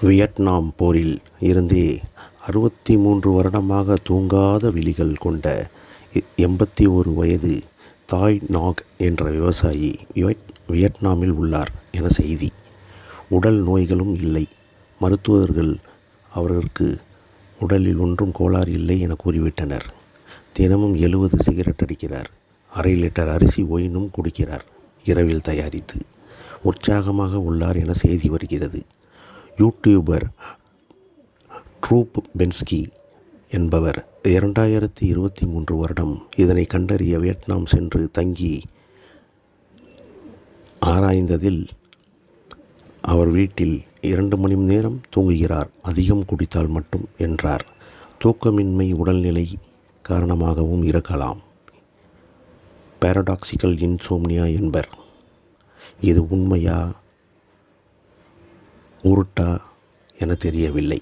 Vietnam போரில் இருந்தே 63 வருடமாக தூங்காத விழிகள் கொண்ட 81 வயது தாய் நாக் என்ற விவசாயி வியட்நாமில் உள்ளார் என செய்தி. உடல் நோய்களும் இல்லை. மருத்துவர்கள் அவருக்கு உடலில் ஒன்றும் கோளாறு இல்லை என கூறிவிட்டனர். தினமும் 70 சிகரெட் அடிக்கிறார். 1/2 லிட்டர் அரிசி ஒயினும் குடிக்கிறார் இரவில் தயாரித்து. உற்சாகமாக உள்ளார் என செய்தி வருகிறது. யூடியூபர் ட்ரூப் பென்ஸ்கி என்பவர் 2023 வருடம் இதனை கண்டறிய வியட்நாம் சென்று தங்கி ஆராய்ந்ததில் அவர் வீட்டில் 2 மணி நேரம் தூங்குகிறார், அதிகம் குடித்தால் மட்டும் என்றார். தூக்கமின்மை உடல்நிலை காரணமாகவும் இருக்கலாம். பாரடாக்சிக்கல் இன்சோம்னியா என்பர். இது உண்மையா உருட்டா என தெரியவில்லை.